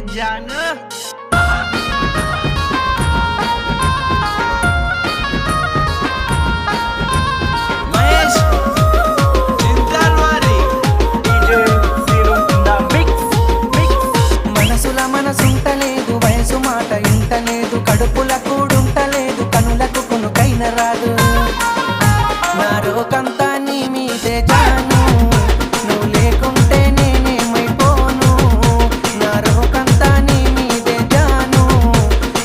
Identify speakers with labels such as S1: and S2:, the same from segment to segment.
S1: जान Mahesh Indalwari DJ zero the mix
S2: మనసుల మనసుంటలేదు వయసు మాట ఇంటలేదు కడుపుల కూడుంటలేదు కనులకు కొనుకైన రాదు నా రోకంతా నీ మీదే జాను నువ్వు లేకుంటే నేనేమైపోను నా రోకంతా నీ మీదే జాను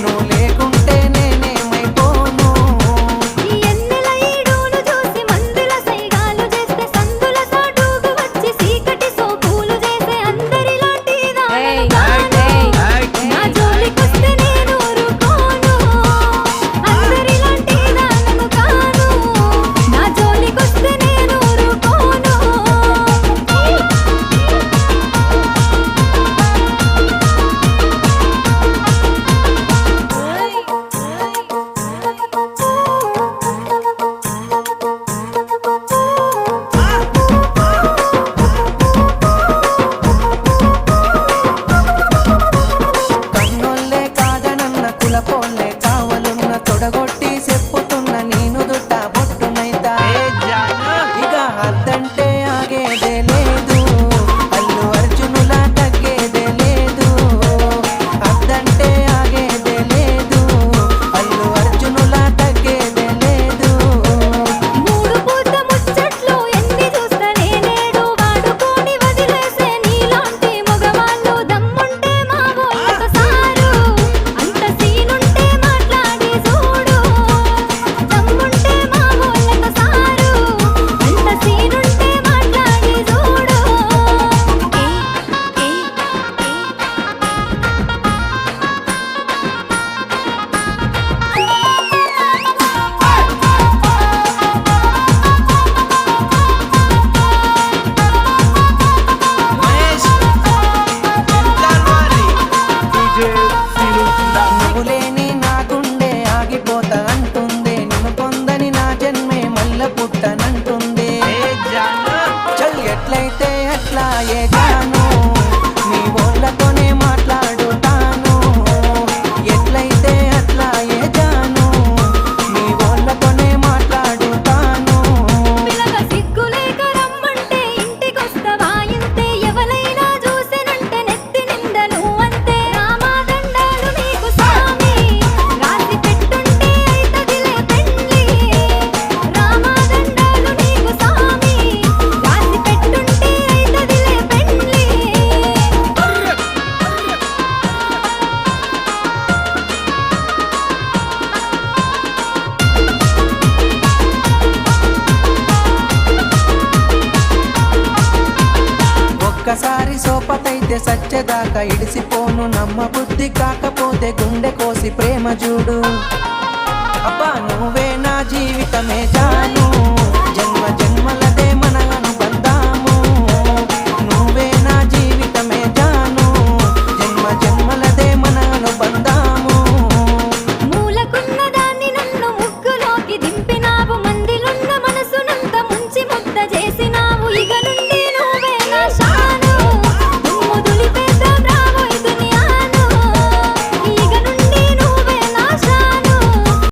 S2: నువ్వు లేకుంటే నేనేమైపోను
S3: ఈ ఎన్నెల ఈడును చూసి మందుల సైగాలు చేస్తే సందుల సాటుకు వచ్చి సీకటి సోపులు చేసే అందరిలాంటి నా జోలికొస్తే నేను ఊరుకోను అందరిలాంటి దానను కాను నా జోలికొస్తే నేను ఊరుకోను
S2: కన్నోళ్ళే కాదనన్న కులపోళ్ళే కావలున్న తొడగొట్టి చెప్పుతున్న నేను దుట్ట బొట్టునైతా
S1: जान
S2: ఇక అద్దంటే ఆగేదే లేదు అల్లు అర్జునులా తగ్గేదే లేదు అద్దంటే ఆగేదే లేదు అల్లు అర్జునులా తగ్గేదే లేదు
S3: మూడు పూత ముచ్చట్లు ఎన్ని చూస్తనే నేడు వాడుకొని వదిలేసే నీలాంటి మగవాళ్ళు దమ్ముంటే మా వోళ్ళకు సారు అంత సీనుంటే మాట్లాడి చూడు దమ్ముంటే మా వోళ్ళకు సారు అంత సీనుంటే మాట్లాడి చూడు
S1: Mahesh Indalwari DJ zero the
S2: నువ్వు లేని నా గుండె ఆగిపోతా అంటుంది నిన్ను పొందని నా జన్మే మల్ల పుట్టనంటుంది
S1: जान
S2: చల్ ఎట్లయితే అట్లా ఏ జాను నీ ఓళ్ళతోనే మాట్లాడుతాను ఎట్లయితే అట్లా ఏ జాను నీ ఓళ్ళతోనే మాట్లాడుతాను
S3: పిల్లగా సిగ్గులేక రమ్మంటే ఇంటికొస్తవా ఇంతే ఎవలైనా చూసినంటే నెత్తి నింద నువ్వంతే రామాదండాలు నీకు స్వామి రాసి పెట్టుంటే అయితదిలే పెళ్ళి రామాదండాలు నీకు స్వామి రాసి పెట్టుంటే అయితదిలే పెళ్ళి
S2: ఒక్కసారి సోపతైతే సచ్చేదాకా ఇడిసిపోను నమ్మ బుద్ధి కాకపోతే గుండె కోసి ప్రేమ చూడు అబ్బా నువ్వే నా జీవితమే జాను